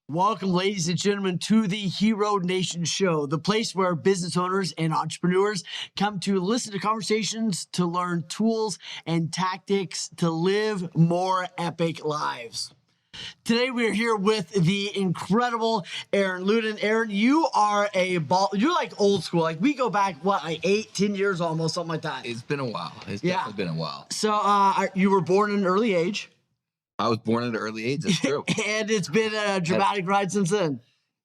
Welcome, ladies and gentlemen, to the Hero Nation Show, the place where business owners and entrepreneurs come to listen to conversations, to learn tools and tactics to live more epic lives. Today we are here with the incredible Arron Ludin. Arron, you are you're like old school. Like we go back, what, like 8-10 years almost, something like that. It's been a while. It's definitely been a while. So you were born at an early age. I was born at an early age, that's true. And it's been a dramatic ride since then.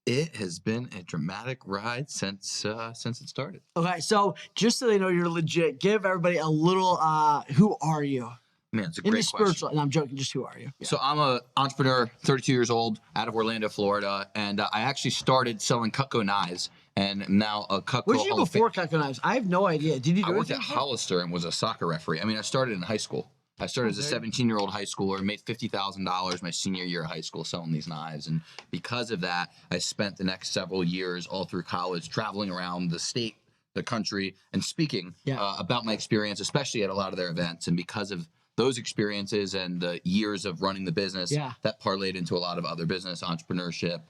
It has been a dramatic ride since it started. Okay, so just so they know you're legit, give everybody a little, who are you? Man, it's a In the great spiritual, question. and I'm joking, just who are you? Yeah. So I'm an entrepreneur, 32 years old, out of Orlando, Florida, and I actually started selling Cutco knives, and I'm now a Cutco. What did you do before Cutco knives? I have no idea. Did you do I worked anything at before? Hollister and was a soccer referee. I mean, I started in high school. I started as a 17-year-old high schooler, made $50,000 my senior year of high school selling these knives. And because of that, I spent the next several years all through college traveling around the state, the country, and speaking about my experience, especially at a lot of their events. And because of those experiences and the years of running the business, that parlayed into a lot of other business, entrepreneurship,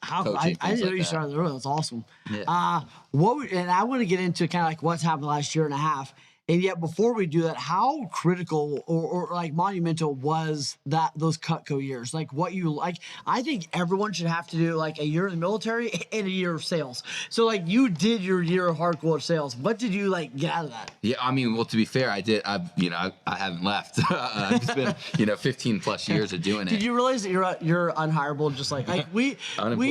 coaching, I didn't know you started the road. That's awesome. Yeah. And I want to get into kind of like what's happened the last year and a half. And yet, before we do that, how critical or like monumental was those Cutco years? Like what you like? I think everyone should have to do like a year in the military and a year of sales. So like you did your year of hardcore sales. What did you like get out of that? Yeah, I mean, well, to be fair, I did. I haven't left. It's been 15 plus years of doing it. Did you realize that you're unhireable? Just like we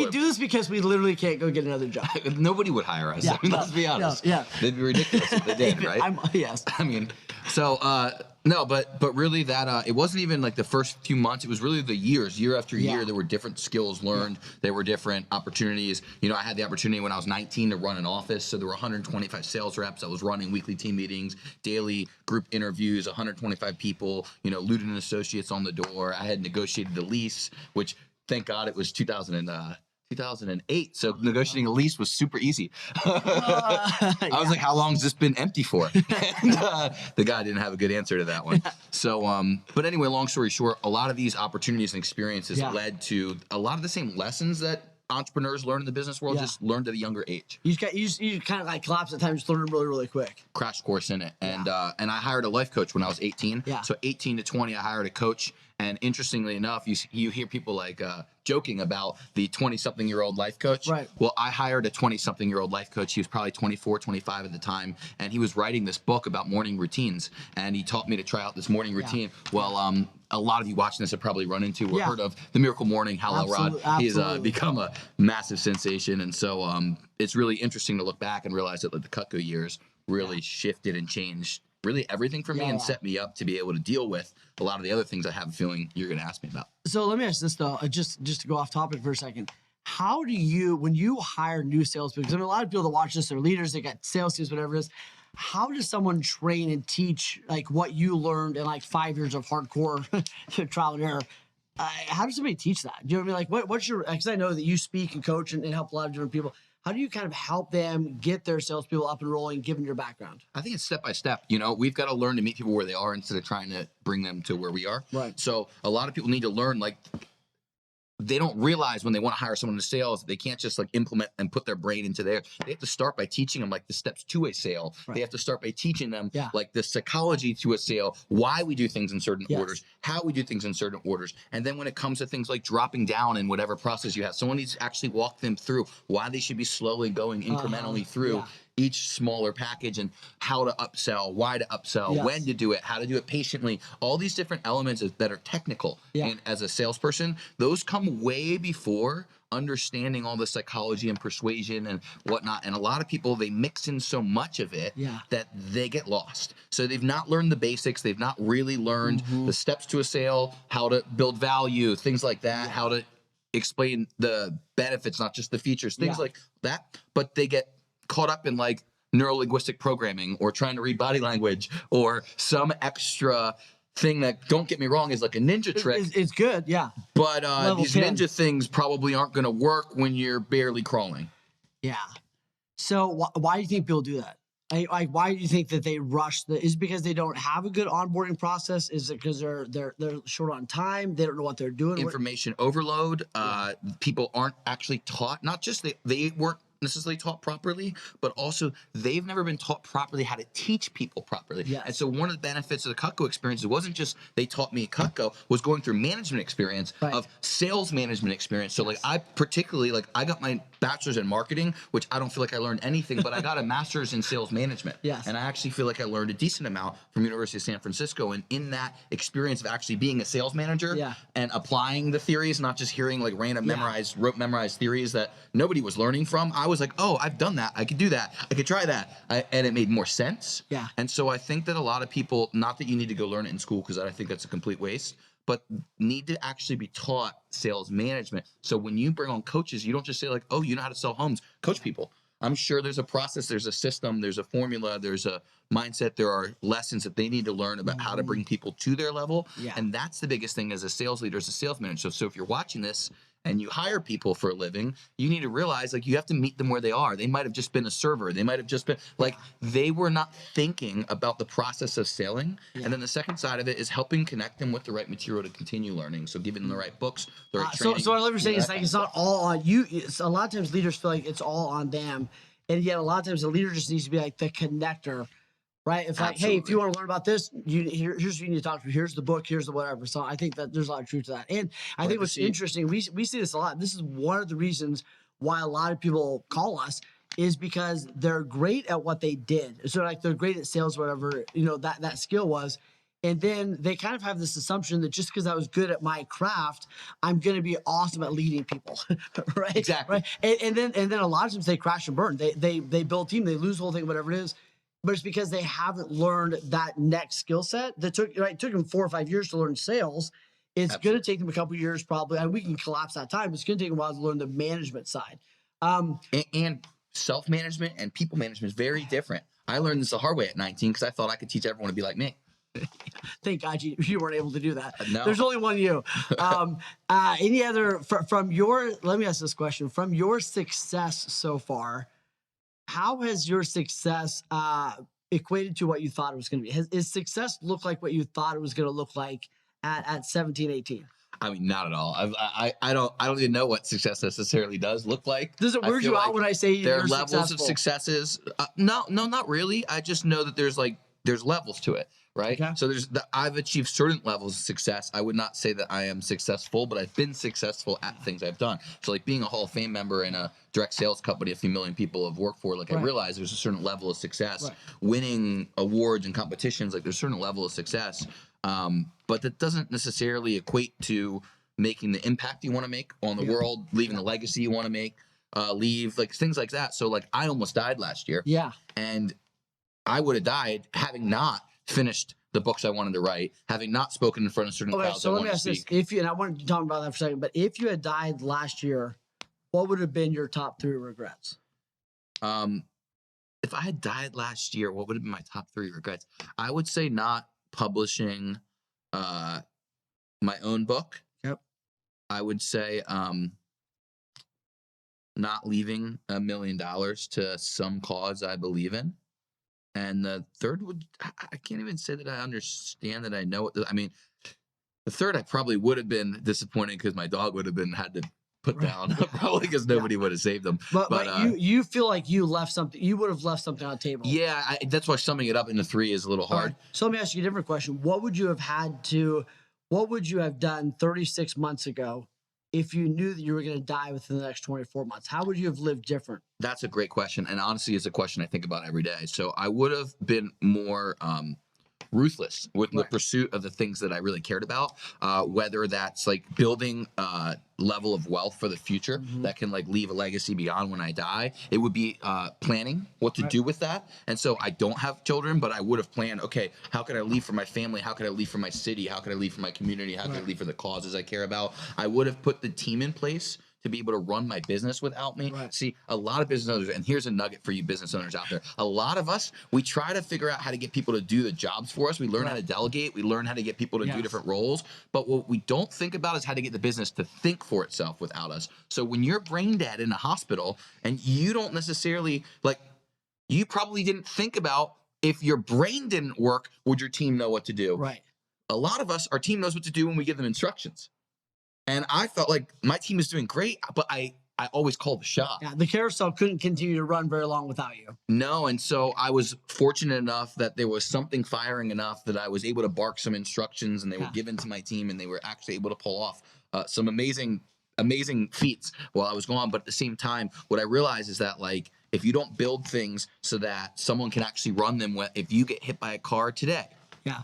do this because we literally can't go get another job. Nobody would hire us. I mean, let's be honest. They'd be ridiculous if they did, right? Yes. I mean, so no, but really that it wasn't even like the first few months. It was really the year after year. There were different skills learned. There were different opportunities. I had the opportunity when I was 19 to run an office. So there were 125 sales reps. I was running weekly team meetings, daily group interviews, 125 people. Ludin and Associates on the door. I had negotiated the lease, which thank God it was 2008, so negotiating a lease was super easy. I was like, how long has this been empty for? And the guy didn't have a good answer to that one. So, but anyway, long story short, a lot of these opportunities and experiences led to a lot of the same lessons that entrepreneurs learn in the business world, just learned at a younger age. You kind of like collapse at times, just learn really, really quick. Crash course in it. And I hired a life coach when I was 18. So 18 to 20, I hired a coach. And interestingly enough, you hear people like joking about the 20-something-year-old life coach. Right. Well, I hired a 20-something-year-old life coach. He was probably 24, 25 at the time. And he was writing this book about morning routines. And he taught me to try out this morning routine. Well, a lot of you watching this have probably run into or heard of the Miracle Morning, Hal Elrod. He's become a massive sensation. And so it's really interesting to look back and realize that the Cutco years really shifted and changed really everything for me and set me up to be able to deal with a lot of the other things I have a feeling you're going to ask me about. So let me ask this though, just to go off topic for a second. How do you, when you hire new salespeople, because I mean, a lot of people that watch this are leaders, they got sales teams, whatever it is. How does someone train and teach like what you learned in like 5 years of hardcore trial and error? How does somebody teach that? Do you know what I mean? Like what's your, because I know that you speak and coach and help a lot of different people. How do you kind of help them get their salespeople up and rolling, given your background? I think it's step by step. We've got to learn to meet people where they are instead of trying to bring them to where we are. Right. So a lot of people need to learn, like, they don't realize when they want to hire someone in sales, they can't just like implement and put their brain into there. They have to start by teaching them like the steps to a sale. Right. They have to start by teaching them like the psychology to a sale, why we do things in certain orders, how we do things in certain orders. And then when it comes to things like dropping down in whatever process you have, someone needs to actually walk them through why they should be slowly going incrementally through each smaller package and how to upsell, why to upsell, when to do it, how to do it patiently. All these different elements that are technical. And as a salesperson, those come way before understanding all the psychology and persuasion and whatnot. And a lot of people, they mix in so much of it that they get lost. So they've not learned the basics. They've not really learned the steps to a sale, how to build value, things like that, how to explain the benefits, not just the features, things like that. But they get caught up in like neuro-linguistic programming or trying to read body language or some extra thing that, don't get me wrong, is like a ninja trick. It's good, But these 10. Ninja things probably aren't going to work when you're barely crawling. Yeah. So why do you think people do that? Why do you think that they rush? Is it because they don't have a good onboarding process? Is it because they're short on time? They don't know what they're doing. Information overload. People aren't actually taught. Not just they weren't necessarily taught properly, but also they've never been taught properly how to teach people properly. Yes. And so one of the benefits of the Cutco experience, it wasn't just they taught me at Cutco, was going through management experience of sales management experience. So like I particularly, like I got my bachelor's in marketing, which I don't feel like I learned anything, but I got a master's in sales management. Yes. And I actually feel like I learned a decent amount from University of San Francisco. And in that experience of actually being a sales manager and applying the theories, not just hearing like random memorized theories that nobody was learning from, I was like, oh, I've done that. I could do that. I could try that. And it made more sense. Yeah. And so I think that a lot of people, not that you need to go learn it in school, because I think that's a complete waste, but need to actually be taught sales management. So when you bring on coaches, you don't just say like, oh, you know how to sell homes. Coach people. I'm sure there's a process, there's a system, there's a formula, there's a mindset, there are lessons that they need to learn about how to bring people to their level. Yeah. And that's the biggest thing as a sales leader, as a sales manager. So if you're watching this and you hire people for a living, you need to realize like you have to meet them where they are. They might have just been a server. They might have just been like, they were not thinking about the process of selling. And then the second side of it is helping connect them with the right material to continue learning. So giving them the right books, the right training. So what I love you're saying is like, it's not all on you. It's, a lot of times leaders feel like it's all on them. And yet a lot of times the leader just needs to be like the connector, right? It's like, hey, if you want to learn about this, here's who you need to talk to. Here's the book. Here's the whatever. So I think that there's a lot of truth to that. And I think what's interesting, we see this a lot. This is one of the reasons why a lot of people call us, is because they're great at what they did. So like they're great at sales, whatever, that skill was. And then they kind of have this assumption that just because I was good at my craft, I'm going to be awesome at leading people, right? Exactly. Right? And then a lot of times they crash and burn. They build a team, they lose the whole thing, whatever it is. But it's because they haven't learned that next skill set. That took them 4 or 5 years to learn sales. It's going to take them a couple of years probably, and we can collapse that time. It's going to take them a while to learn the management side. And self-management and people management is very different. I learned this the hard way at 19 because I thought I could teach everyone to be like me. Thank God you weren't able to do that. No. There's only one you. Any other, from your, let me ask this question, from your success so far, how has your success equated to what you thought it was going to be? Is success look like what you thought it was going to look like at 17, 18? I mean, not at all. I don't even know what success necessarily does look like. Does it weird you out when I say there you're are levels successful? of successes? No, not really. I just know that there's levels to it, right? Okay. So I've achieved certain levels of success. I would not say that I am successful, but I've been successful at things I've done. So like being a Hall of Fame member in a direct sales company a few million people have worked for, like I realize there's a certain level of success. Winning awards and competitions, like there's a certain level of success. But that doesn't necessarily equate to making the impact you want to make on the world, leaving the legacy you want to make, leave, like things like that. So like I almost died last year. Yeah. And I would have died having not finished the books I wanted to write, having not spoken in front of certain crowds so I let me wanted ask to this. speak. And I wanted to talk about that for a second, but if you had died last year, what would have been your top 3 regrets? If I had died last year, what would have been my top 3 regrets? I would say not publishing my own book. Yep. I would say not leaving $1 million to some cause I believe in. And the third I can't even say that I understand that I know it. I mean, the third I probably would have been disappointed because my dog would have had to put down, probably because nobody would have saved them. But you feel like you left something, you would have left something on the table. Yeah, that's why summing it up into 3 is a little hard. Right. So let me ask you a different question. What would you have done 36 months ago if you knew that you were going to die within the next 24 months? How would you have lived different? That's a great question. And honestly, it's a question I think about every day. So I would have been more ruthless with the pursuit of the things that I really cared about, whether that's like building a level of wealth for the future that can like leave a legacy beyond when I die. It would be planning what to do with that. And so I don't have children, but I would have planned, okay, how can I leave for my family? How can I leave for my city? How can I leave for my community? How can I leave for the causes I care about? I would have put the team in place to be able to run my business without me. See, a lot of business owners, and here's a nugget for you business owners out there. A lot of us, we try to figure out how to get people to do the jobs for us. We learn how to delegate. We learn how to get people to do different roles. But what we don't think about is how to get the business to think for itself without us. So when you're brain dead in a hospital and you don't necessarily like, you probably didn't think about if your brain didn't work, would your team know what to do? Right. A lot of us, our team knows what to do when we give them instructions. And I felt like my team is doing great, but I always call the shot. Yeah, the carousel couldn't continue to run very long without you. No, and so I was fortunate enough that there was something firing enough that I was able to bark some instructions, and they were given to my team, and they were actually able to pull off some amazing feats while I was gone. But at the same time, what I realized is that, like, if you don't build things so that someone can actually run them, if you get hit by a car today, yeah.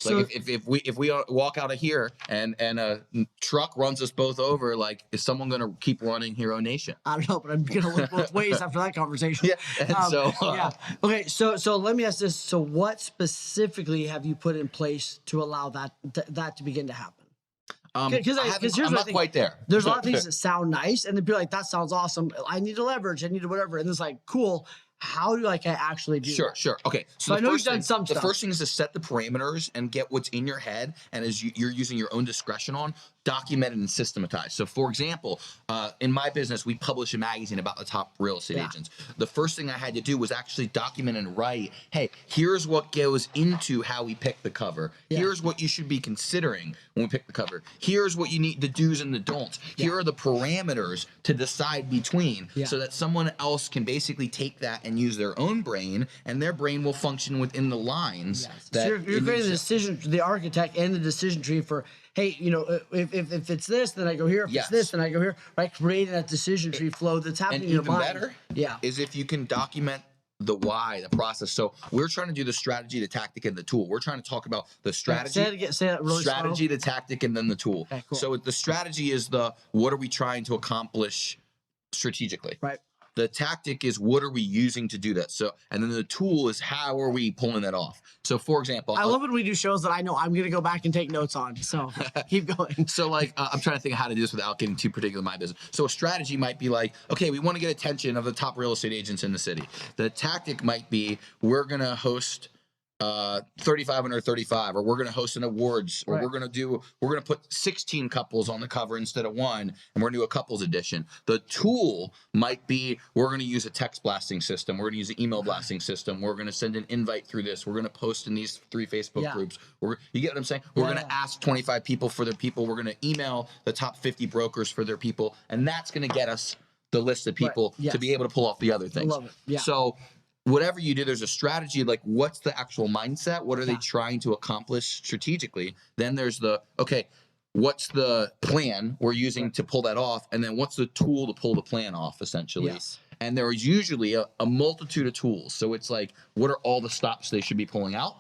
Like if we walk out of here and a truck runs us both over, like, is someone going to keep running Hero Nation? I don't know, but I'm going to look both ways after that conversation. Yeah. And Okay. So let me ask this. So what specifically have you put in place to allow that to begin to happen? Because I'm not quite there. There's a lot of things that sound nice, and then people are like, that sounds awesome. I need to leverage. I need to whatever. And it's like, cool. How do I actually do that? Sure. Okay. So I know you've done some stuff. The first thing is to set the parameters and get what's in your head, and as you're using your own discretion on, documented and systematized. So, for example, in my business, we publish a magazine about the top real estate agents. The first thing I had to do was actually document and write, hey, here's what goes into how we pick the cover. Here's what you should be considering when we pick the cover. Here's what you need, the do's and the don'ts. Here are the parameters to decide between, so that someone else can basically take that and use their own brain, and their brain will function within the lines. That so you're creating the decision, the architect and the decision tree for, hey, if it's this, then I go here. If it's this, then I go here. Right, creating that decision tree flow that's happening in your mind. And even better, is if you can document the why, the process. So we're trying to do the strategy, the tactic, and the tool. We're trying to talk about the strategy, say that really strategy, slow. the tactic, and then the tool. Okay, cool. So the strategy is what are we trying to accomplish strategically? Right. The tactic is what are we using to do that? So, and then the tool is how are we pulling that off? So, for example, I love when we do shows that I know I'm going to go back and take notes on. So keep going. So, like, I'm trying to think of how to do this without getting too particular in my business. So a strategy might be like, okay, we want to get attention of the top real estate agents in the city. The tactic might be we're going to host 35 under 35, or we're going to host an awards, or we're going to put 16 couples on the cover instead of one, and we're going to do a couples edition. The tool might be we're going to use a text blasting system, we're going to use an email blasting system, we're going to send an invite through this, we're going to post in these 3 Facebook groups. You get what I'm saying? We're going to ask 25 people for their people, we're going to email the top 50 brokers for their people, and that's going to get us the list of people to be able to pull off the other things. I love it. Yeah. So whatever you do, there's a strategy, like what's the actual mindset? What are they trying to accomplish strategically? Then there's what's the plan we're using to pull that off? And then what's the tool to pull the plan off, essentially? Yes. And there is usually a multitude of tools. So it's like, what are all the stops they should be pulling out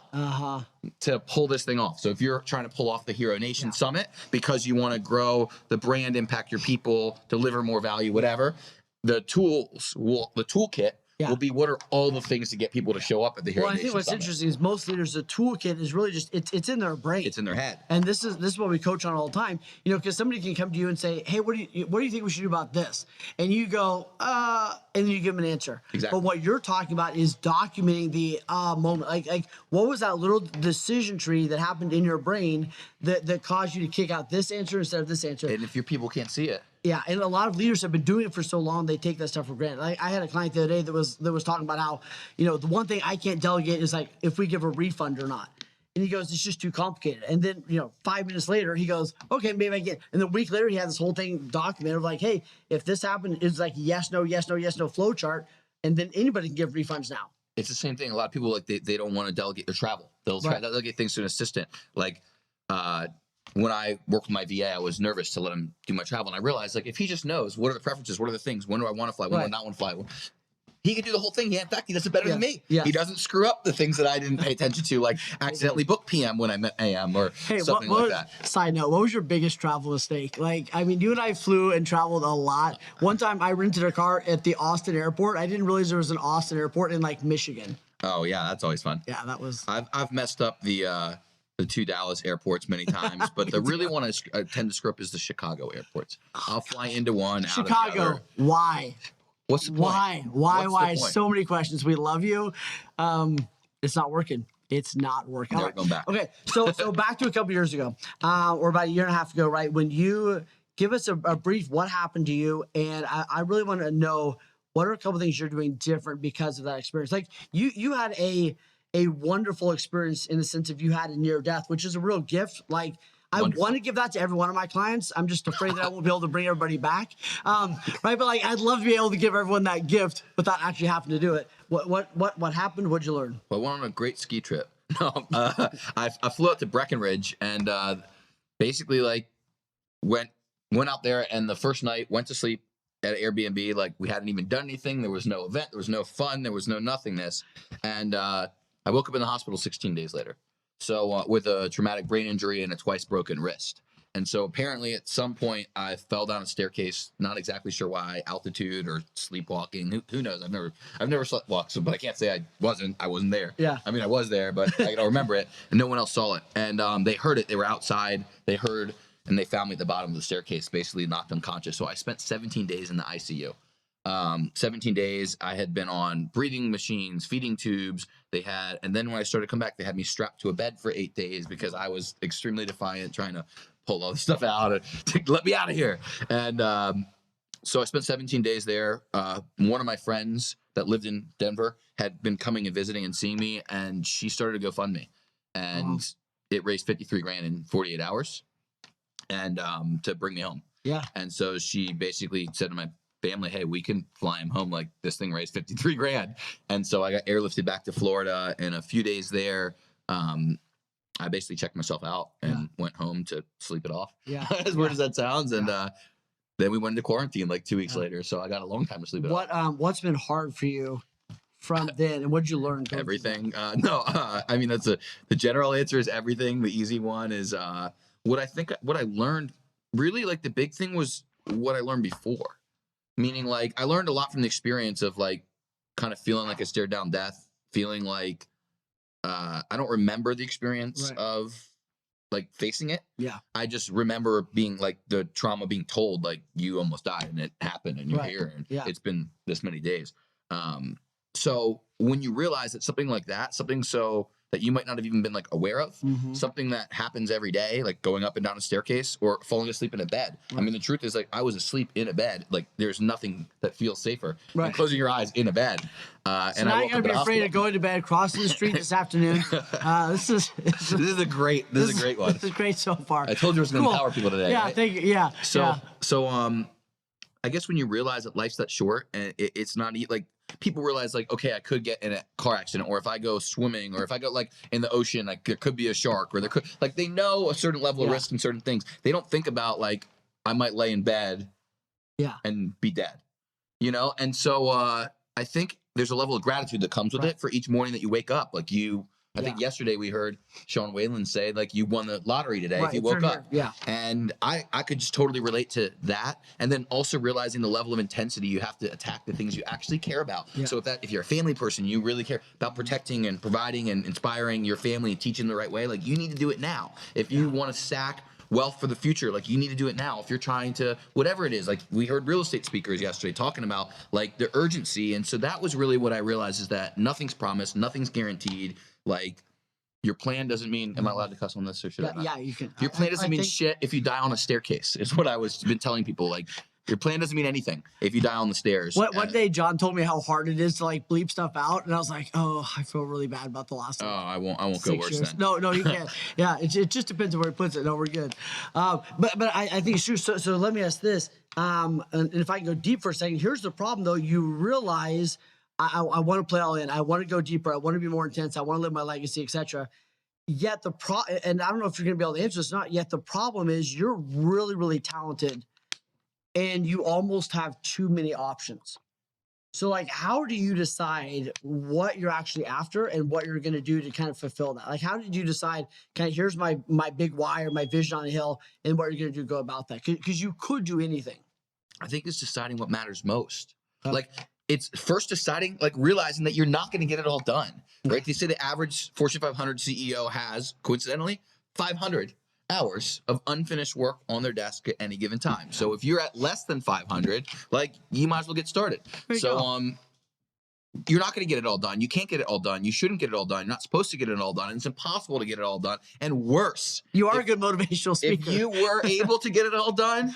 to pull this thing off? So if you're trying to pull off the Hero Nation Summit because you want to grow the brand, impact your people, deliver more value, whatever, the toolkit will be what are all the things to get people to show up at the Hero Nation I think what's Summit. interesting is most leaders, the toolkit is really just it's in their brain. It's in their head. And this is what we coach on all the time. Because somebody can come to you and say, hey, what do you think we should do about this? And you go, and then you give them an answer. Exactly. But what you're talking about is documenting the moment. Like what was that little decision tree that happened in your brain that caused you to kick out this answer instead of this answer? And if your people can't see it. Yeah, and a lot of leaders have been doing it for so long, they take that stuff for granted. I had a client the other day that was talking about how, the one thing I can't delegate is like if we give a refund or not. And he goes, it's just too complicated. And then, 5 minutes later, he goes, okay, maybe I get. And then a week later, he had this whole thing documented of like, hey, if this happened, it's like yes, no, flow chart. And then anybody can give refunds now. It's the same thing. A lot of people, like, they don't want to delegate their travel. They'll try to delegate things to an assistant. Like, when I worked with my VA, I was nervous to let him do my travel. And I realized, like, if he just knows what are the preferences, what are the things, when do I want to fly, when do I not want to fly, he can do the whole thing. In fact, he does it better than me. He doesn't screw up the things that I didn't pay attention to, like accidentally book PM when I meant AM or something like that. Side note, what was your biggest travel mistake? Like, I mean, you and I flew and traveled a lot. One time I rented a car at the Austin airport. I didn't realize there was an Austin airport in like Michigan. Oh yeah, that's always fun. Yeah, that was. I've messed up the 2 Dallas airports many times, but the really one I tend to screw up is the Chicago airports. I'll fly into one, out of the other. Why? What's the point? Why? So many questions. We love you. It's not working. It's not working. Never going back. Okay, so back to a couple years ago, or about a year and a half ago, right? When you give us a brief, what happened to you? And I really want to know what are a couple things you're doing different because of that experience? Like you had a wonderful experience in the sense of you had a near death, which is a real gift. Like I want to give that to every one of my clients. I'm just afraid that I won't be able to bring everybody back. Right. But like, I'd love to be able to give everyone that gift without actually having to do it. What happened? What'd you learn? Well, I went on a great ski trip. No, I flew out to Breckenridge and basically like went out there, and the first night went to sleep at an Airbnb. Like we hadn't even done anything. There was no event. There was no fun. There was no nothingness. And I woke up in the hospital 16 days later. So with a traumatic brain injury and a twice broken wrist. And so apparently at some point I fell down a staircase, not exactly sure why, altitude or sleepwalking. Who knows? I've never sleepwalked, so, but I can't say I wasn't there. Yeah. I mean, I was there, but I don't remember it. And no one else saw it. And they heard it. They were outside. They heard, and they found me at the bottom of the staircase, basically knocked unconscious. So I spent 17 days in the ICU. 17 days. I had been on breathing machines, feeding tubes. And then when I started to come back, they had me strapped to a bed for 8 days because I was extremely defiant, trying to pull all this stuff out and let me out of here. And so I spent 17 days there. One of my friends that lived in Denver had been coming and visiting and seeing me, and she started a GoFundMe, and it raised 53 grand in 48 hours, and to bring me home. Yeah. And so she basically said to my family, hey, we can fly him home. Like this thing raised 53 grand. And so I got airlifted back to Florida, and a few days there, I basically checked myself out and went home to sleep it off. Yeah. As weird as that sounds. And then we went into quarantine like 2 weeks later. So I got a long time to sleep it off. What's been hard for you from then, and what did you learn? Everything. I mean, the general answer is everything. The easy one is what I learned really, like the big thing was what I learned before. Meaning, like, I learned a lot from the experience of, like, kind of feeling like I stared down death, feeling like I don't remember the experience of, like, facing it. Yeah. I just remember being, like, the trauma being told, like, you almost died, and it happened, and you're here, and it's been this many days. So when you realize that something like that, something so that you might not have even been like aware of, something that happens every day, like going up and down a staircase or falling asleep in a bed. I mean, the truth is, like, I was asleep in a bed. Like, there's nothing that feels safer than closing your eyes in a bed. And now I you're gonna be afraid of going to bed, crossing the street this afternoon. This is a great one. This is great so far. I told you I was gonna empower people today. Yeah, right? thank you. Yeah. So I guess when you realize that life's that short, and it's not like people realize, like, okay, I could get in a car accident, or if I go swimming, or if I go like in the ocean, like there could be a shark, or there could, like, they know a certain level of risk in certain things. They don't think about, like, I might lay in bed and be dead, you know? And so I think there's a level of gratitude that comes with it for each morning that you wake up. Like I think yesterday we heard Sean Whalen say, like, you won the lottery today if you woke up. Yeah. And I could just totally relate to that. And then also realizing the level of intensity you have to attack the things you actually care about. Yeah. So if you're a family person, you really care about protecting and providing and inspiring your family and teaching the right way, like, you need to do it now. If you want to stack wealth for the future, like, you need to do it now. If you're trying to, whatever it is, like, we heard real estate speakers yesterday talking about, like, the urgency. And so that was really what I realized, is that nothing's promised, nothing's guaranteed. Like, your plan doesn't mean, am I allowed to cuss on this, or should I not? Yeah, you can. Your plan doesn't mean shit if you die on a staircase, is what I was been telling people. Like, your plan doesn't mean anything if you die on the stairs. One day John told me how hard it is to, like, bleep stuff out, and I was like, oh, I feel really bad about the last one. Oh, I won't go worse then. No, you can't. Yeah, it just depends on where he puts it. No, we're good. But I think it's true. So let me ask this. And if I can go deep for a second, here's the problem though. You realize I want to play all in. I want to go deeper. I want to be more intense. I want to live my legacy, etc. Yet and I don't know if you're going to be able to answer this or not. Yet the problem is you're really, really talented, and you almost have too many options. So, like, how do you decide what you're actually after and what you're going to do to kind of fulfill that? Like, how did you decide, kind of, here's my big why or my vision on the hill, and what you're going to do to go about that? Because you could do anything. I think it's deciding what matters most. Like, it's first deciding, like, realizing that you're not going to get it all done, right? They say the average Fortune 500 CEO has, coincidentally, 500 hours of unfinished work on their desk at any given time. So if you're at less than 500, like, you might as well get started. So you're not going to get it all done. You can't get it all done. You shouldn't get it all done. You're not supposed to get it all done. And it's impossible to get it all done. And worse, you are a good motivational speaker. If you were able to get it all done,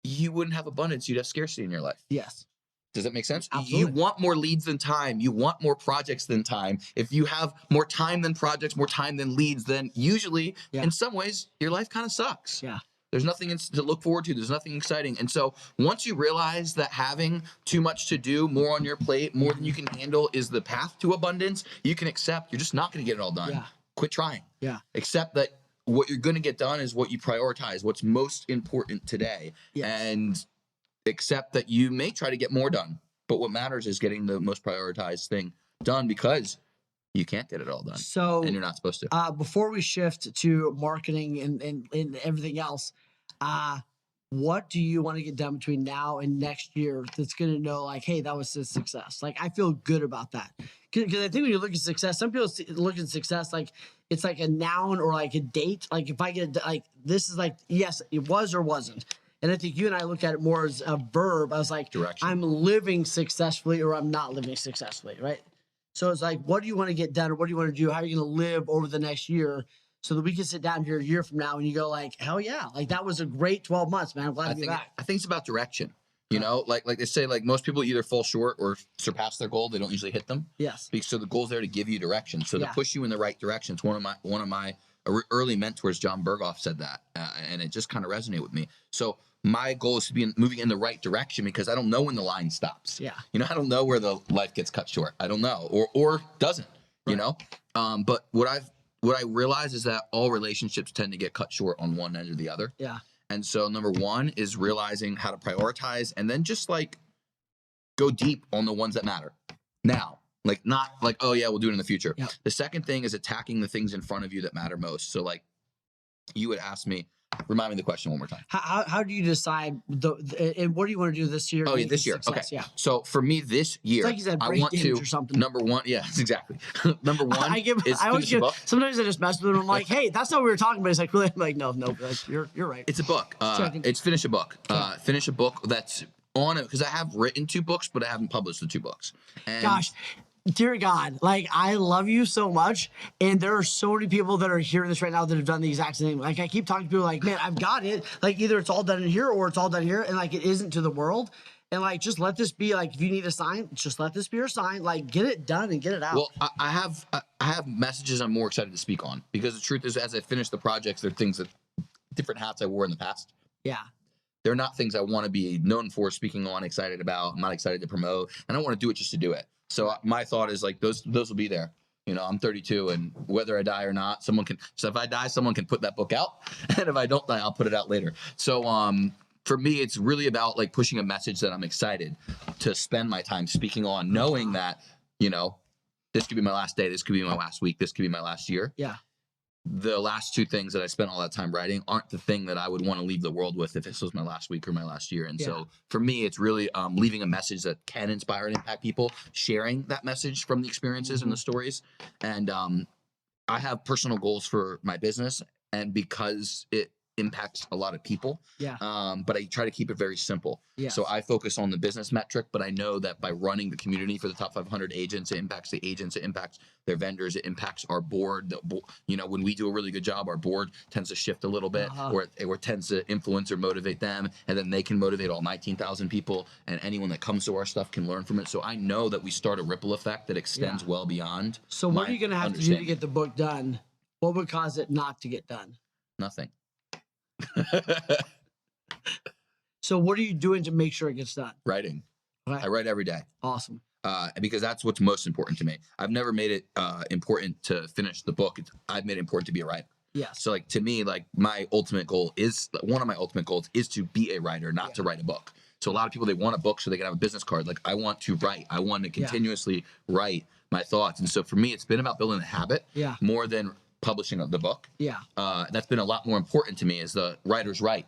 you wouldn't have abundance. You'd have scarcity in your life. Yes. Does that make sense? Absolutely. You want more leads than time. You want more projects than time. If you have more time than projects, more time than leads, then usually, in some ways, your life kind of sucks. Yeah. There's nothing to look forward to. There's nothing exciting. And so once you realize that having too much to do, more on your plate, more than you can handle is the path to abundance, you can accept you're just not going to get it all done. Yeah. Quit trying. Yeah. Accept that what you're going to get done is what you prioritize, what's most important today. Yes. And accept that you may try to get more done. But what matters is getting the most prioritized thing done, because you can't get it all done. So, and you're not supposed to. Before we shift to marketing and everything else, what do you want to get done between now and next year that's going to know, like, hey, that was a success? Like, I feel good about that. Because I think when you look at success, some people look at success like it's like a noun or like a date. Like, if I get, like, this is like, yes, it was or wasn't. And I think you and I look at it more as a verb. I was like, direction. I'm living successfully or I'm not living successfully, right? So it's like, what do you want to get done, or what do you want to do? How are you going to live over the next year, so that we can sit down here a year from now and you go like, hell yeah, like that was a great 12 months, man. I'm glad to be back. I think it's about direction. You know, like they say, like most people either fall short or surpass their goal. They don't usually hit them. Yes. So the goal's there to give you direction. So to push you in the right direction. It's one of my early mentors, John Berghoff, said that, and it just kind of resonated with me. So my goal is to be moving in the right direction, because I don't know when the line stops. Yeah. You know, I don't know where the life gets cut short. I don't know, or doesn't. Right. You know, but what I realize is that all relationships tend to get cut short on one end or the other. Yeah. And so number one is realizing how to prioritize, and then just like go deep on the ones that matter now. Like, not like, oh yeah, we'll do it in the future. Yep. The second thing is attacking the things in front of you that matter most. So like, you would ask me, remind me the question one more time. How do you decide and what do you want to do this year? Oh yeah, this year. Success? Okay. Yeah. So for me this year, it's like you said, I want to, or something. number one. Yeah, exactly. Number one I always finish a book. Sometimes I just mess with them. I'm like, hey, that's not what we were talking about. It's like, really? I'm like, no, you're right. It's a book. It's finish a book. Finish a book that's on it, because I have written 2 books, but I haven't published the 2 books. And gosh, dear God, like, I love you so much. And there are so many people that are hearing this right now that have done the exact same thing. Like, I keep talking to people like, man, I've got it. Like, either it's all done in here or it's all done here. And like, it isn't to the world. And like, just let this be, like, if you need a sign, just let this be your sign. Like, get it done and get it out. Well, I have messages I'm more excited to speak on, because the truth is, as I finish the projects, there are things that different hats I wore in the past. Yeah. They're not things I want to be known for, speaking on, excited about. I'm not excited to promote. I don't want to do it just to do it. So my thought is like, those will be there. You know, I'm 32, and whether I die or not, so if I die, someone can put that book out. And if I don't die, I'll put it out later. So for me, it's really about like pushing a message that I'm excited to spend my time speaking on, knowing that, you know, this could be my last day. This could be my last week. This could be my last year. Yeah. The last 2 things that I spent all that time writing aren't the thing that I would want to leave the world with if this was my last week or my last year. And so for me, it's really leaving a message that can inspire and impact people, sharing that message from the experiences and the stories. And I have personal goals for my business, and because it impacts a lot of people. Yeah. But I try to keep it very simple. Yeah. So I focus on the business metric, but I know that by running the community for the top 500 agents, it impacts the agents, it impacts their vendors, it impacts our board. You know, when we do a really good job, our board tends to shift a little bit, or tends to influence or motivate them, and then they can motivate all 19,000 people, and anyone that comes to our stuff can learn from it. So I know that we start a ripple effect that extends well beyond. So what are you going to have to do to get the book done? What would cause it not to get done? Nothing. So what are you doing to make sure it gets done? Writing. Right. I write every day. Awesome. Because that's what's most important to me. I've never made it important to finish the book. I've made it important to be a writer. Yes. So like, to me, like, my ultimate goal is, one of my ultimate goals is to be a writer, not to write a book. So a lot of people, they want a book so they can have a business card. Like, I want to write. I want to continuously write my thoughts. And so for me, it's been about building a habit more than publishing the book. Yeah. That's been a lot more important to me, is the writer's right.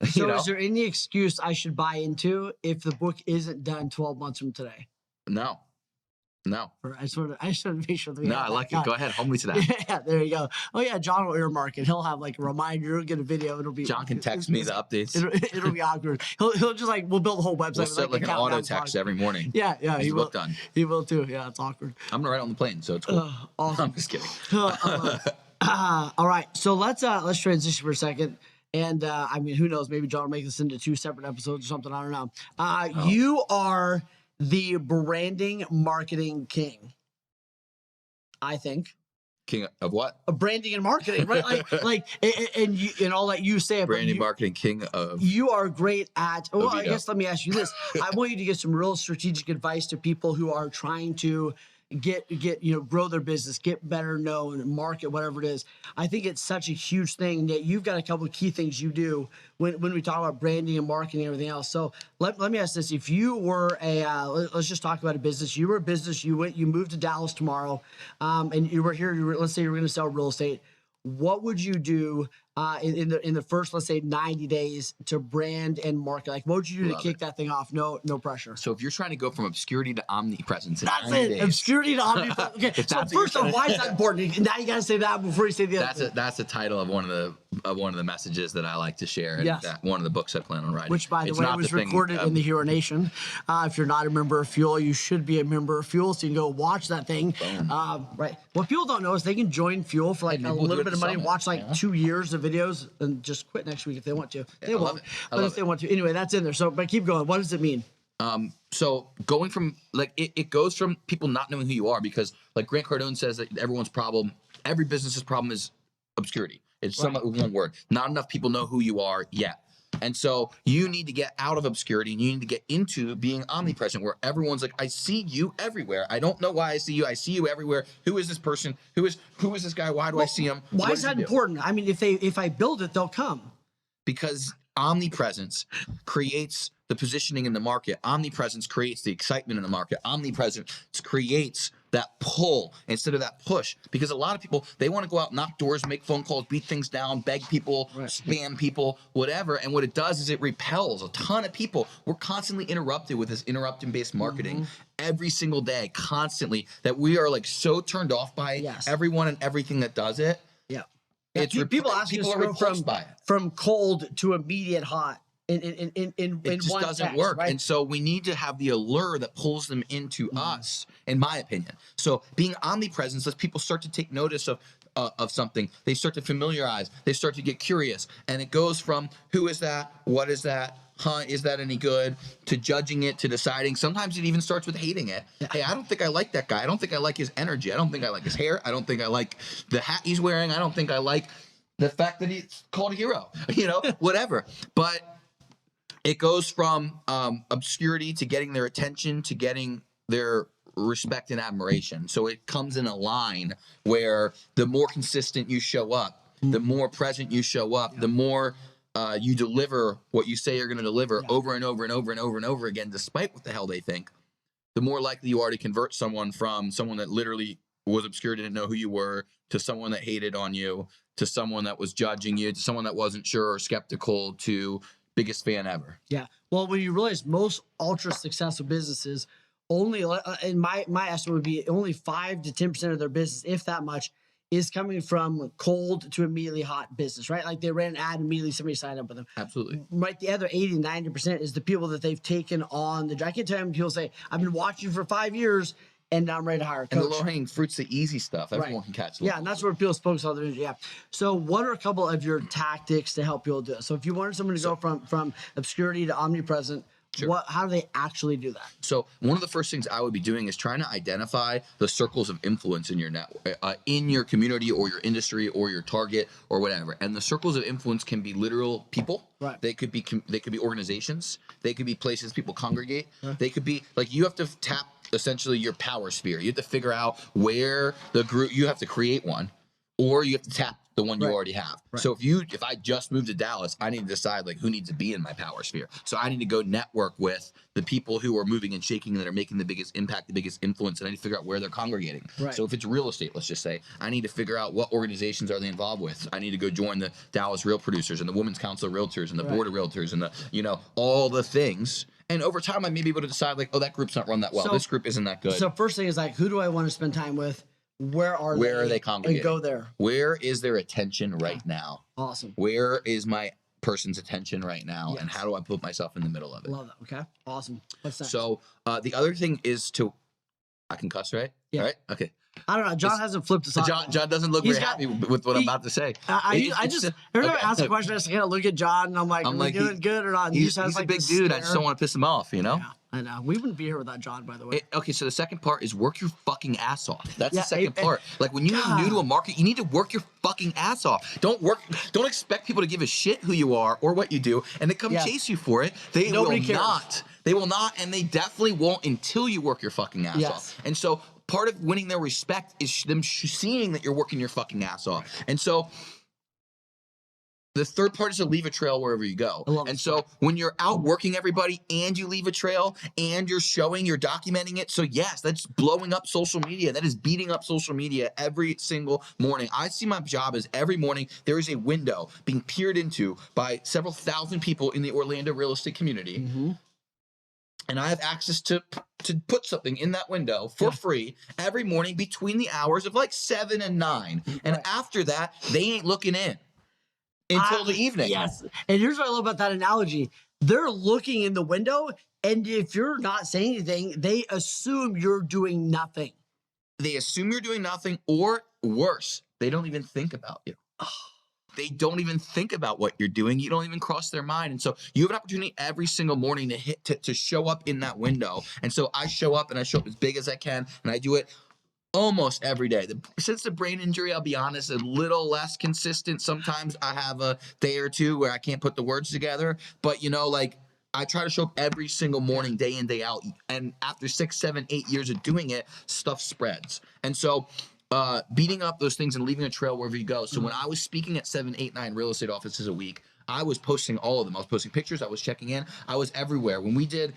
So is there any excuse I should buy into if the book isn't done 12 months from today? No. I just want to make sure that we I like it. Go ahead. Hold me to that. Yeah, there you go. Oh yeah, John will earmark it. He'll have like a reminder. He'll get a video. It'll be. John can text me the updates. It'll be awkward. He'll just like, we'll build a whole website. We'll set like an auto text every morning. Yeah. He will. Book done. He will too. Yeah, it's awkward. I'm gonna write on the plane, so it's cool. Awesome. I'm just kidding. All right, so let's transition for a second. And I mean, who knows? Maybe John will make this into 2 separate episodes or something. I don't know. You are the branding marketing king, I think. King of what? Of branding and marketing, right? And I'll let you say it. Branding, marketing, king of. You are great at. Well, I Oviedo. guess let me ask you this: I want you to give some real strategic advice to people who are trying to get grow their business, get better known, market, whatever it is. I think it's such a huge thing that you've got a couple of key things you do when we talk about branding and marketing and everything else. So let me ask this: if you were let's just talk about a business. You were a business. You moved to Dallas tomorrow, and you were here. Let's say you were going to sell real estate. What would you do in the first, let's say, 90 days to brand and market? Like, what would you do to kick that thing off? No pressure. So if you're trying to go from obscurity to omnipresence, that's it. Days, obscurity to omnipresence. Okay. So first off, why is that important? Now you got to say that before you say the other thing. That's the title of one of the messages that I like to share. And yes. That one of the books I plan on writing. Which, by the way, was recorded in the Hero Nation. If you're not a member of Fuel, you should be a member of Fuel, so you can go watch that thing. Right. What people don't know is they can join Fuel for like a little bit of money, watch like 2 years of videos, and just quit next week if they want to. They won't, but if they want to. Anyway, that's in there. So, but keep going. What does it mean? So going from like it goes from people not knowing who you are, because like Grant Cardone says that every business's problem is obscurity. It's somewhat one word. Not enough people know who you are yet. And so you need to get out of obscurity and you need to get into being omnipresent, where everyone's like, I see you everywhere. I don't know why I see you. I see you everywhere. Who is this person? Who is this guy? Why do I see him? Why is that important? I mean, if I build it, they'll come. Because omnipresence creates the positioning in the market. Omnipresence creates the excitement in the market. Omnipresence creates that pull instead of that push. Because a lot of people, they want to go out, knock doors, make phone calls, beat things down, beg people, spam people, whatever. And what it does is it repels a ton of people. We're constantly interrupted with this interruption-based marketing every single day, constantly, that we are like so turned off by everyone and everything that does it. Yeah. It's people ask people are repulsed by it. From cold to immediate hot. It just doesn't work. Right? And so we need to have the allure that pulls them into us, in my opinion. So being omnipresent lets people start to take notice of something. They start to familiarize. They start to get curious. And it goes from who is that? What is that? Is that any good? To judging it, to deciding. Sometimes it even starts with hating it. Yeah. Hey, I don't think I like that guy. I don't think I like his energy. I don't think I like his hair. I don't think I like the hat he's wearing. I don't think I like the fact that he's called a hero, whatever. But it goes from obscurity to getting their attention to getting their respect and admiration. So it comes in a line where the more consistent you show up, the more present you show up, the more you deliver what you say you're going to deliver over and over and over and over and over again, despite what the hell they think, the more likely you are to convert someone from someone that literally was obscure, didn't know who you were, to someone that hated on you, to someone that was judging you, to someone that wasn't sure or skeptical, to biggest fan ever. Yeah. Well, when you realize most ultra successful businesses only, in my estimate, would be only 5 to 10% of their business, if that much, is coming from cold to immediately hot business, right? Like they ran an ad, immediately somebody signed up with them. Absolutely. Right. The other 80, 90% is the people that they've taken on the, I can tell them, people say, I've been watching you for 5 years and now I'm ready to hire a coach. And the low-hanging fruit's the easy stuff. Everyone can catch. Yeah, and that's where people's focus on. Yeah. So what are a couple of your tactics to help people do it? So if you wanted someone to go from obscurity to omnipresent, how do they actually do that? So one of the first things I would be doing is trying to identify the circles of influence in your network, in your community or your industry or your target or whatever. And the circles of influence can be literal people. Right. They could be organizations. They could be places people congregate. They could be like, you have to tap essentially your power sphere. You have to figure out where the group, you have to create one, or you have to tap the one you already have. So if I just moved to Dallas, I need to decide like who needs to be in my power sphere. So I need to go network with the people who are moving and shaking, that are making the biggest impact, the biggest influence, and I need to figure out where they're congregating. So if it's real estate, let's just say, I need to figure out what organizations are they involved with. I need to go join the Dallas Real Producers and the Women's Council of Realtors and the Board of Realtors and the, all the things. And over time, I may be able to decide like, oh, that group's not run that well. This group isn't that good. So first thing is like, who do I want to spend time with? Where are they congregating? And go there. Where is their attention right now? Awesome. Where is my person's attention right now? And how do I put myself in the middle of it? Love that. Okay. Awesome. What's that? So the other thing is to I can cuss, right? Yeah. All right. Okay. I don't know. John hasn't flipped us off. John doesn't look very happy with what I'm about to say. I just every time I ask a question, I just kind of look at John and I'm like, are we doing good or not? And He's a big dude. I just don't want to piss him off, you know? Yeah, I know. We wouldn't be here without John, by the way. Okay, so the second part is work your fucking ass off. That's the second part. Like when you're new to a market, you need to work your fucking ass off. Don't expect people to give a shit who you are or what you do and to come chase you for it. Nobody cares. Not. They will not, and they definitely won't until you work your fucking ass off. And so part of winning their respect is them seeing that you're working your fucking ass off. And so the third part is to leave a trail wherever you go. And so when you're out working everybody and you leave a trail and you're documenting it. So yes, that's blowing up social media. That is beating up social media every single morning. I see my job as every morning there is a window being peered into by several thousand people in the Orlando real estate community. And I have access to put something in that window for free every morning between the hours of like 7 and 9. And after that, they ain't looking in until the evening. Yes. And here's what I love about that analogy. They're looking in the window, and if you're not saying anything, they assume you're doing nothing. They assume you're doing nothing, or worse, they don't even think about you. They don't even think about what you're doing. You don't even cross their mind. And so you have an opportunity every single morning to show up in that window. And so I show up and I show up as big as I can. And I do it almost every day. Since the brain injury, I'll be honest, a little less consistent. Sometimes I have a day or two where I can't put the words together. But, you know, like I try to show up every single morning, day in, day out. And after 6, 7, 8 years of doing it, stuff spreads. And so beating up those things and leaving a trail wherever you go. So when I was speaking at 7, 8, 9 real estate offices a week, I was posting all of them. I was posting pictures. I was checking in. I was everywhere. When we did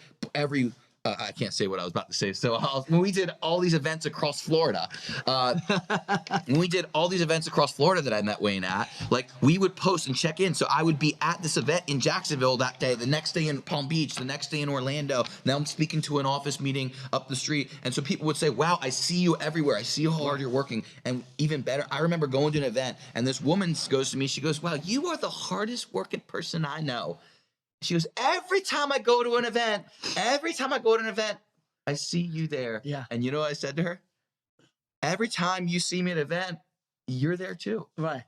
I can't say what I was about to say. So when we did all these events across Florida, that I met Wane at, like we would post and check in. So I would be at this event in Jacksonville that day, the next day in Palm Beach, the next day in Orlando. Now I'm speaking to an office meeting up the street. And so people would say, wow, I see you everywhere. I see how hard you're working. And even better, I remember going to an event and this woman goes to me, she goes, wow, you are the hardest working person I know. She goes, every time I go to an event, I see you there. Yeah. And you know what I said to her? Every time you see me at an event, you're there too. Right.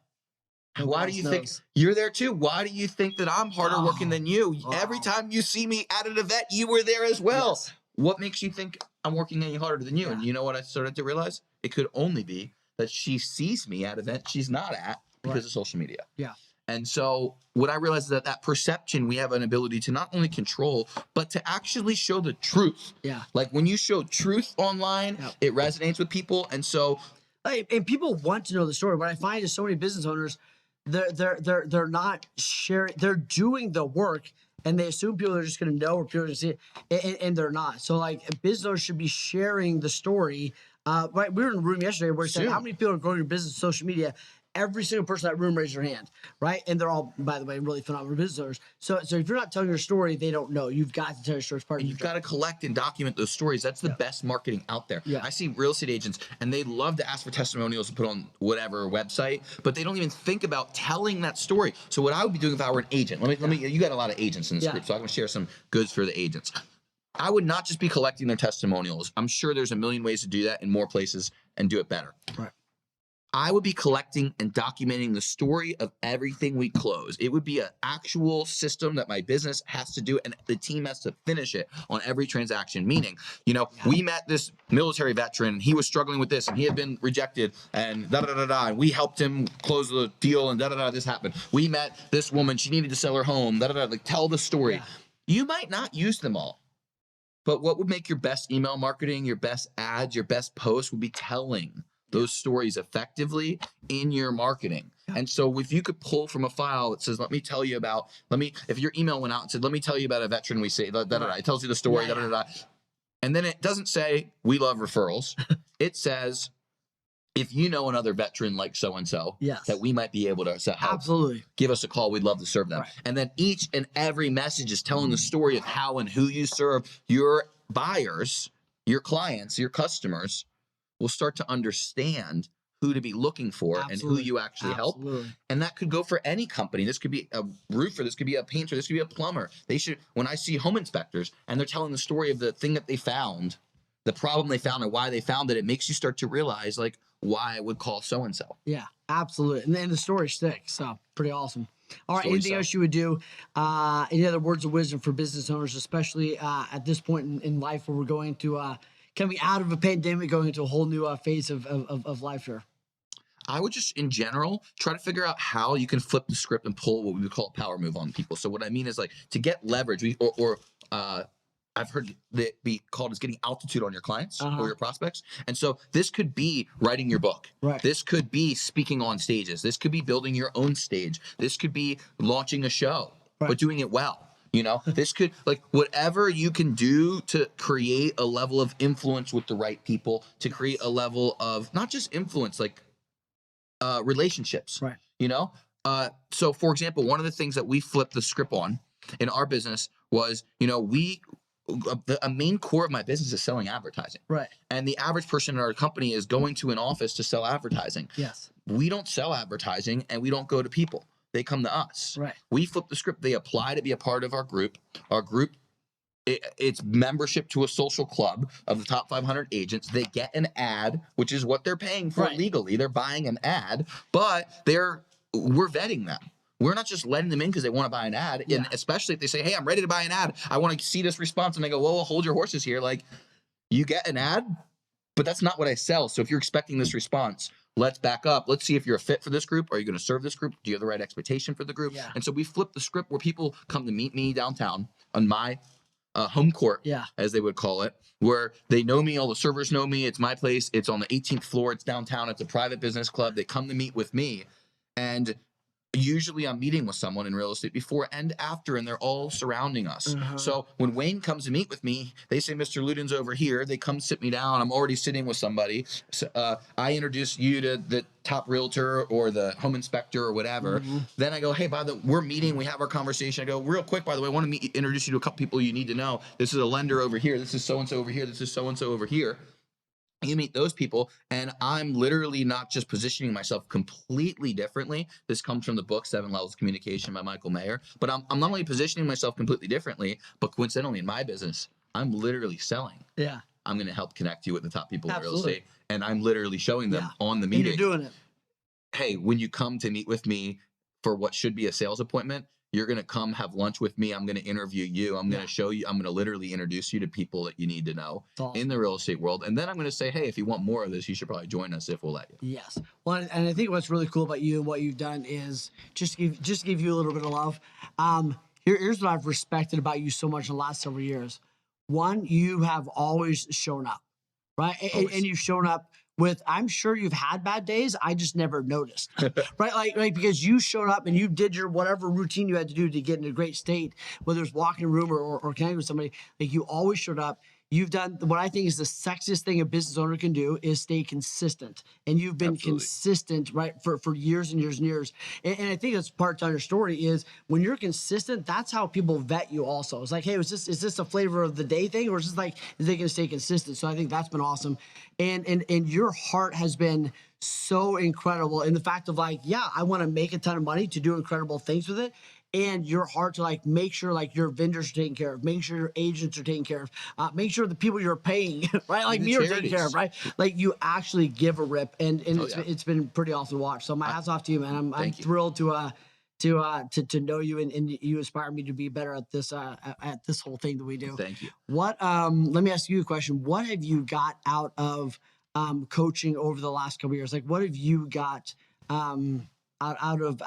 And why do you think you're there too? Why do you think that I'm harder working than you? Every time you see me at an event, you were there as well. Yes. What makes you think I'm working any harder than you? And you know what I started to realize? It could only be that she sees me at events she's not at because of social media. Yeah. And so what I realized is that perception, we have an ability to not only control, but to actually show the truth. Yeah. Like when you show truth online, it resonates with people. And so, and people want to know the story. What I find is so many business owners, they're not sharing, they're doing the work and they assume people are just going to know or people are going to see it, and they're not. So like business owners should be sharing the story. Right. We were in a room yesterday where it said, how many people are growing your business on social media? Every single person in that room raised their hand, right? And they're all, by the way, really phenomenal business owners. So if you're not telling your story, they don't know. You've got to tell your story as part of your job. You've got to collect and document those stories. That's the best marketing out there. Yeah. I see real estate agents, and they love to ask for testimonials to put on whatever website, but they don't even think about telling that story. So what I would be doing if I were an agent, let me. You got a lot of agents in this group, so I'm going to share some goods for the agents. I would not just be collecting their testimonials. I'm sure there's a million ways to do that in more places and do it better. Right. I would be collecting and documenting the story of everything we close. It would be an actual system that my business has to do, and the team has to finish it on every transaction. Meaning, you know, we met this military veteran, he was struggling with this, and he had been rejected, and and we helped him close the deal, and this happened. We met this woman, she needed to sell her home, like tell the story. Yeah. You might not use them all, but what would make your best email marketing, your best ads, your best posts would be telling those stories effectively in your marketing. And so if you could pull from a file that says, let me tell you about, if your email went out and said, let me tell you about a veteran we say, it tells you the story, and then it doesn't say, we love referrals. It says, if you know another veteran like so-and-so that we might be able to help, absolutely, give us a call. We'd love to serve them. Right. And then each and every message is telling the story of how and who you serve. Your buyers, your clients, your customers will start to understand who to be looking for and who you actually help. And that could go for any company. This could be a roofer, this could be a painter, this could be a plumber. They should, when I see home inspectors and they're telling the story of the thing that they found the problem they found and why they found it, it makes you start to realize like why I would call so-and-so. Yeah, absolutely. And then the story sticks. So pretty awesome. All right. Story Anything sell. else you would do? Any other words of wisdom for business owners, especially at this point in life where we're going to coming out of a pandemic, going into a whole new phase of life here? I would just, in general, try to figure out how you can flip the script and pull what we would call a power move on people. So what I mean is like to get leverage, I've heard that be called as getting altitude on your clients or your prospects. And so this could be writing your book. Right. This could be speaking on stages. This could be building your own stage. This could be launching a show, but doing it well. You know, this could like whatever you can do to create a level of influence with the right people, to create a level of not just influence, like relationships, Right. you know? So for example, one of the things that we flipped the script on in our business was, you know, a main core of my business is selling advertising. Right. And the average person in our company is going to an office to sell advertising. Yes. We don't sell advertising and we don't go to people. They come to us. Right. We flip the script. They apply to be a part of our group. Our group, it's membership to a social club of the top 500 agents. They get an ad, which is what they're paying for legally. They're buying an ad, but we're vetting them. We're not just letting them in because they want to buy an ad. And especially if they say, hey, I'm ready to buy an ad. I want to see this response. And they go, whoa, hold your horses here. Like, you get an ad, but that's not what I sell. So if you're expecting this response, let's back up. Let's see if you're a fit for this group. Are you going to serve this group? Do you have the right expectation for the group? Yeah. And so we flip the script where people come to meet me downtown on my home court, as they would call it, where they know me, all the servers know me. It's my place. It's on the 18th floor. It's downtown. It's a private business club. They come to meet with me. And usually I'm meeting with someone in real estate before and after, and they're all surrounding us. So when Wayne comes to meet with me, they say, Mr. Ludin's over here. They come sit me down. I'm already sitting with somebody. So, I introduce you to the top realtor or the home inspector or whatever. Then I go, hey, we're meeting. We have our conversation. I go, real quick, by the way, I want to introduce you to a couple people you need to know. This is a lender over here. This is so-and-so over here. This is so-and-so over here. You meet those people, and I'm literally not just positioning myself completely differently. This comes from the book 7 Levels of Communication by Michael Mayer. But I'm not only positioning myself completely differently, but coincidentally in my business, I'm literally selling. Yeah. I'm going to help connect you with the top people in real estate. And I'm literally showing them on the meeting. And you're doing it. Hey, when you come to meet with me for what should be a sales appointment, you're going to come have lunch with me. I'm going to interview you. I'm going to show you. I'm going to literally introduce you to people that you need to know in the real estate world. And then I'm going to say, hey, if you want more of this, you should probably join us if we'll let you. Yes. Well, and I think what's really cool about you and what you've done is just give you a little bit of love. Here's what I've respected about you so much in the last several years. One, you have always shown up, right? And you've shown up with, I'm sure you've had bad days. I just never noticed, right? Like because you showed up and you did your whatever routine you had to do to get in a great state, whether it's walking a room or connecting with somebody. Like you always showed up. You've done what I think is the sexiest thing a business owner can do is stay consistent. And you've been consistent, right, for years and years and years. And I think that's part of your story is when you're consistent, that's how people vet you also. It's like, hey, is this a flavor of the day thing? Or is this like, is they going to stay consistent? So I think that's been awesome. And your heart has been so incredible in the fact of like, yeah, I want to make a ton of money to do incredible things with it. And your heart to like make sure like your vendors are taken care of, make sure your agents are taken care of, make sure the people you're paying, right, like me are taken care of, right? Like you actually give a rip, and it's been pretty awesome to watch. So my hats off to you, man. I'm thrilled to know you and you inspire me to be better at this whole thing that we do. Thank you. What let me ask you a question. What have you got out of coaching over the last couple of years? Like what have you got out of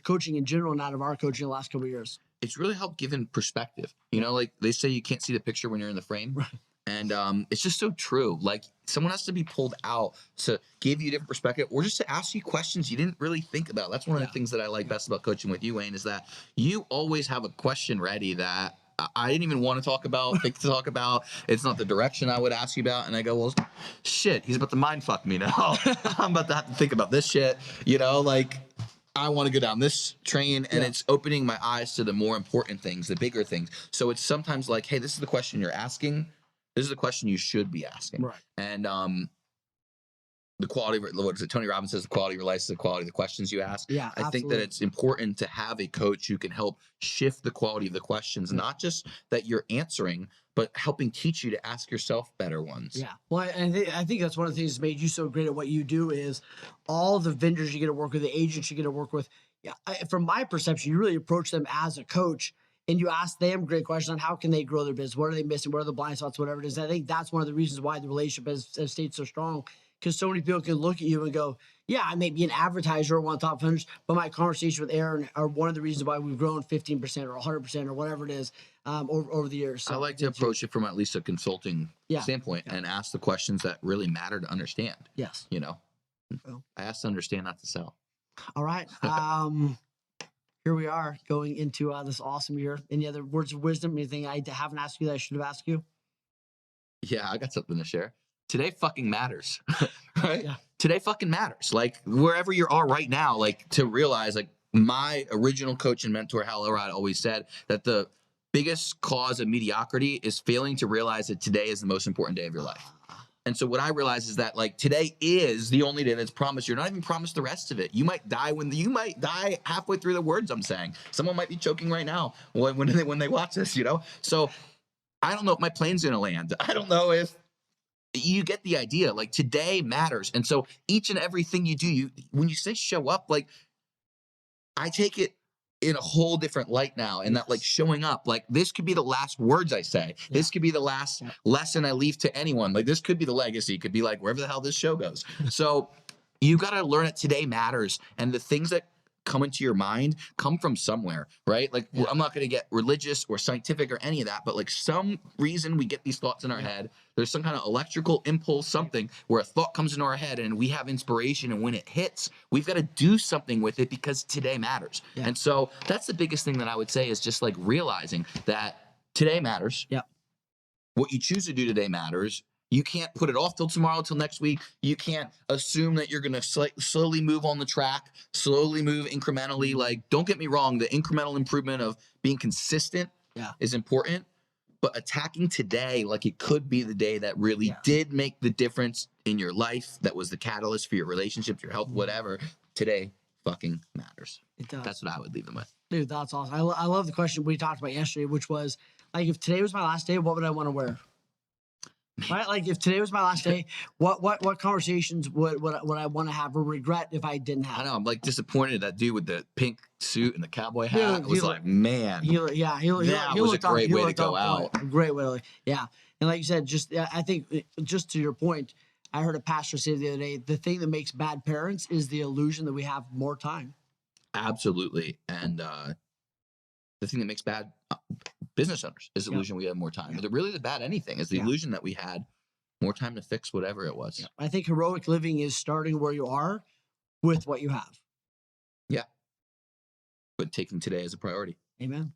coaching in general and out of our coaching the last couple of years? It's really helped giving perspective. You know, like they say you can't see the picture when you're in the frame. Right. And it's just so true. Like someone has to be pulled out to give you a different perspective or just to ask you questions you didn't really think about. That's one of the things that I like best about coaching with you, Wayne, is that you always have a question ready that I didn't even want to talk about, think to talk about. It's not the direction I would ask you about. And I go, well, shit, he's about to mind fuck me now. I'm about to have to think about this shit. You know, like I want to go down this train, and it's opening my eyes to the more important things, the bigger things. So it's sometimes like, hey, this is the question you're asking. This is the question you should be asking. Right. And the quality of what is it? Tony Robbins says the quality of your life is the quality of the questions you ask. Yeah, I think that it's important to have a coach who can help shift the quality of the questions, not just that you're answering, but helping teach you to ask yourself better ones. Yeah. Well, and I think that's one of the things that made you so great at what you do is all the vendors you get to work with, the agents you get to work with. Yeah. From my perception, you really approach them as a coach and you ask them great questions on how can they grow their business? What are they missing? What are the blind spots? Whatever it is. I think that's one of the reasons why the relationship has stayed so strong, because so many people can look at you and go, yeah, I may be an advertiser or one of the top vendors, but my conversation with Arron are one of the reasons why we've grown 15% or 100% or whatever it is over the years. So I like to approach it from at least a consulting standpoint and ask the questions that really matter to understand. Yes. You know, I ask to understand, not to sell. All right. Here we are going into this awesome year. Any other words of wisdom? Anything I haven't asked you that I should have asked you? Yeah, I got something to share. Today fucking matters, right? Yeah. Today fucking matters. Like wherever you are right now, like to realize, like my original coach and mentor, Hal Elrod, always said that the biggest cause of mediocrity is failing to realize that today is the most important day of your life. And so what I realize is that like today is the only day that's promised. You're not even promised the rest of it. You might die you might die halfway through the words I'm saying. Someone might be choking right now when they watch this, you know? So I don't know if my plane's going to land. I don't know if you get the idea. Like today matters. And so each and everything you do, when you say show up, like I take it in a whole different light now. And that like showing up, like this could be the last words I say. Yeah. This could be the last lesson I leave to anyone. Like this could be the legacy. It could be like wherever the hell this show goes. So you got to learn that today matters. And the things that come into your mind come from somewhere, right? Like I'm not going to get religious or scientific or any of that, but like some reason we get these thoughts in our head. There's some kind of electrical impulse, something where a thought comes into our head and we have inspiration. And when it hits, we've got to do something with it because today matters. Yeah. And so that's the biggest thing that I would say is just like realizing that today matters. Yeah. What you choose to do today matters. You can't put it off till tomorrow, till next week. You can't assume that you're going to slowly move on the track, slowly move incrementally. Like, don't get me wrong. The incremental improvement of being consistent is important, but attacking today, like it could be the day that really did make the difference in your life. That was the catalyst for your relationships, your health, whatever. Today fucking matters. It does. That's what I would leave them with. Dude, that's awesome. I love the question we talked about yesterday, which was like, if today was my last day, what would I want to wear? Right, like if today was my last day, what conversations would I want to have or regret if I didn't have? I know I'm like disappointed that dude with the pink suit and the cowboy hat. Dude, was like, man, he was a great way to go out. A great way to, and like you said, I think just to your point, I heard a pastor say the other day, the thing that makes bad parents is the illusion that we have more time. Absolutely, and the thing that makes bad business owners is the illusion we have more time. But really the bad anything is the illusion that we had more time to fix whatever it was. I think heroic living is starting where you are with what you have. Yeah. But taking today as a priority. Amen.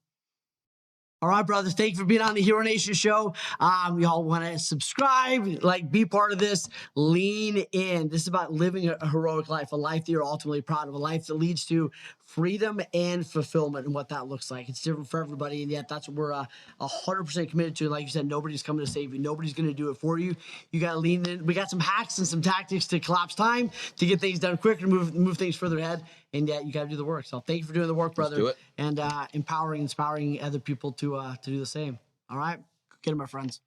All right, brothers. Thank you for being on the Hero Nation show. Y'all want to subscribe, like, be part of this, lean in. This is about living a heroic life, a life that you're ultimately proud of, a life that leads to freedom and fulfillment and what that looks like. It's different for everybody, and yet that's what we're 100% committed to. Like you said, nobody's coming to save you. Nobody's going to do it for you. You got to lean in. We got some hacks and some tactics to collapse time, to get things done quicker, move things further ahead, and yet you got to do the work. So thank you for doing the work, brother. Let's do it. And inspiring other people to do the same. All right? Get it, my friends.